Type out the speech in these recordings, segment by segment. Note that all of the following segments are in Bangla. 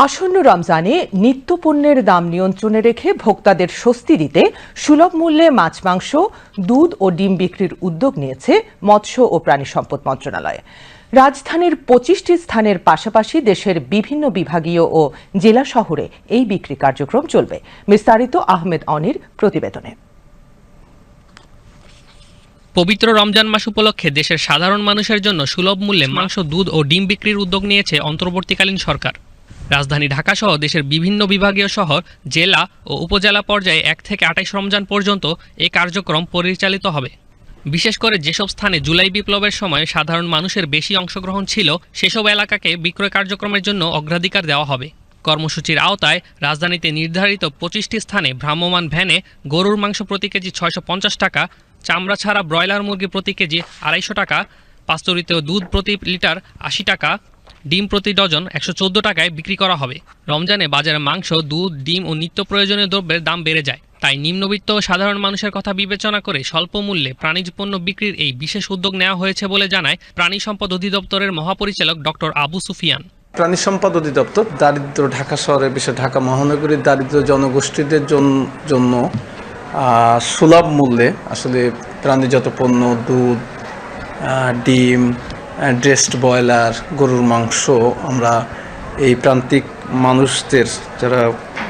আসন্ন রমজানে নিত্যপণ্যের দাম নিয়ন্ত্রণে রেখে ভোক্তাদের স্বস্তি দিতে সুলভ মূল্যে মাছ, মাংস, দুধ ও ডিম বিক্রির উদ্যোগ নিয়েছে মৎস্য ও প্রাণী সম্পদ মন্ত্রণালয়। রাজধানীর ২৫টি স্থানের পাশাপাশি দেশের বিভিন্ন বিভাগীয় ও জেলা শহরে এই বিক্রি কার্যক্রম চলবে। বিস্তারিত আহমেদ অনির প্রতিবেদনে। পবিত্র রমজান মাস উপলক্ষে দেশের সাধারণ মানুষের জন্য সুলভ মূল্যে মাংস, দুধ ও ডিম বিক্রির উদ্যোগ নিয়েছে অন্তর্বর্তীকালীন সরকার। রাজধানী ঢাকাসহ দেশের বিভিন্ন বিভাগীয় শহর, জেলা ও উপজেলা পর্যায়ে ১ থেকে ২৮ রমজান পর্যন্ত এই কার্যক্রম পরিচালিত হবে। বিশেষ করে যেসব স্থানে জুলাই বিপ্লবের সময় সাধারণ মানুষের বেশি অংশগ্রহণ ছিল, সেসব এলাকাকে বিক্রয় কার্যক্রমের জন্য অগ্রাধিকার দেওয়া হবে। কর্মসূচির আওতায় রাজধানীতে নির্ধারিত ২৫টি স্থানে ভ্রাম্যমাণ ভ্যানে গরুর মাংস প্রতি কেজি ৬৫০ টাকা, চামড়া ছাড়া ব্রয়লার মুরগি প্রতি কেজি ২৫০ টাকা, পাস্তুরিত দুধ প্রতি লিটার ৮০ টাকা, ডিম প্রতি ডজন ১১৪ টাকায় বিক্রি করা হবে। রমজানে বাজারে মাংস, দুধ, ডিম ও নিত্য প্রয়োজনীয় দ্রব্যের দাম বেড়ে যায়। তাই নিম্নবিত্ত ও সাধারণ মানুষের কথা বিবেচনা করে স্বল্প মূল্যে প্রাণীজ পণ্য বিক্রির এই বিশেষ উদ্যোগ নেওয়া হয়েছে বলে জানায় প্রাণী সম্পদ অধিদপ্তরের মহাপরিচালক ডক্টর আবু সুফিয়ান। প্রাণী সম্পদ অধিদপ্তর দারিদ্র ঢাকা শহরের বিশেষ ঢাকা মহানগরীর দারিদ্র জনগোষ্ঠীদের জন্য সুলভ মূল্যে আসলে প্রাণীজাত পণ্য, দুধ, ডিম, ড্রেসড ব্রয়লার, গরুর মাংস আমরা এই প্রান্তিক মানুষদের, যারা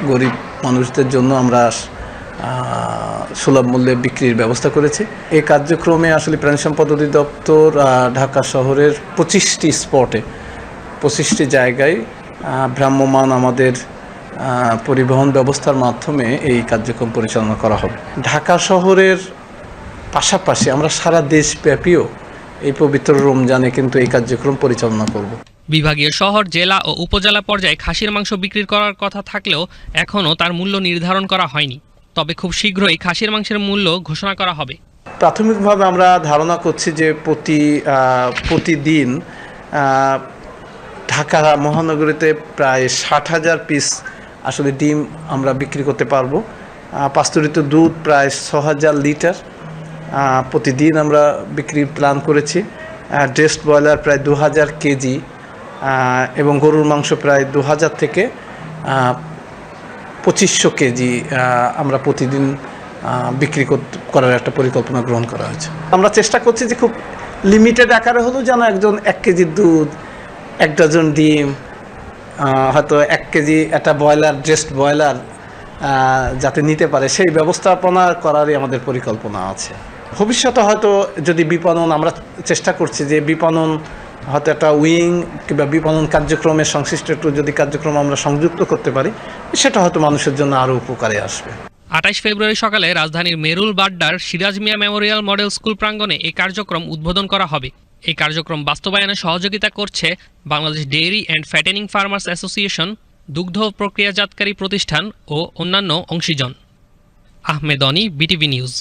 গরিব মানুষদের জন্য আমরা সুলভ মূল্যে বিক্রির ব্যবস্থা করেছি। এই কার্যক্রমে আসলে প্রাণী সম্পদ অধিদপ্তর ঢাকা শহরের ২৫টি স্পটে, ২৫টি জায়গায় ভ্রাম্যমাণ আমাদের পরিবহন ব্যবস্থার মাধ্যমে এই কার্যক্রম পরিচালনা করা হবে। ঢাকা শহরের পাশাপাশি আমরা সারা দেশব্যাপীও এই পবিত্র রমজানে কিন্তু এই কার্যক্রম পরিচালনা করব। বিভাগীয় শহর, জেলা ও উপজেলা পর্যায়ে খাসির মাংস বিক্রি করার কথা থাকলেও এখনও তার মূল্য নির্ধারণ করা হয়নি। তবে খুব শীঘ্রই খাসির মাংসের মূল্য ঘোষণা করা হবে। প্রাথমিকভাবে আমরা ধারণা করছি যে প্রতিদিন ঢাকা মহানগরীতে প্রায় ৬০,০০০ পিস আসলে ডিম আমরা বিক্রি করতে পারবো। পাস্তুরিত দুধ প্রায় ৬,০০০ লিটার প্রতিদিন আমরা বিক্রির প্ল্যান করেছি। ড্রেসড ব্রয়লার প্রায় ২,০০০ কেজি এবং গরুর মাংস প্রায় ২,০০০ থেকে ২৫০০ কেজি আমরা প্রতিদিন বিক্রি করার একটা পরিকল্পনা গ্রহণ করা হয়েছে। আমরা চেষ্টা করছি যে খুব লিমিটেড আকারে হলেও যেন একজন ১ কেজি দুধ, ১ ডজন ডিম, হয়তো ১ কেজি একটা ব্রয়লার, ড্রেসড ব্রয়লার যাতে নিতে পারে, সেই ব্যবস্থাপনা করারই আমাদের পরিকল্পনা আছে। ভবিষ্যতে হয়তো যদি বিপণন, আমরা চেষ্টা করছি যে বিপণন হয়তো একটা উইং কিংবা বিপণন কার্যক্রমের সংশ্লিষ্ট একটু যদি কার্যক্রম আমরা সংযুক্ত করতে পারি, সেটা হয়তো মানুষের জন্য আরও উপকারে আসবে। ২৮ ফেব্রুয়ারি সকালে রাজধানীর Merul বাড্ডার Siraj Mia Memorial model school প্রাঙ্গণে এই কার্যক্রম উদ্বোধন করা হবে। এই কার্যক্রম বাস্তবায়নে সহযোগিতা করছে Bangladesh dairy and fattening farmers association, দুগ্ধ প্রক্রিয়াজাতকারী প্রতিষ্ঠান ও অন্যান্য অংশীজন। আহমেদ অনি, বিটিভি নিউজ।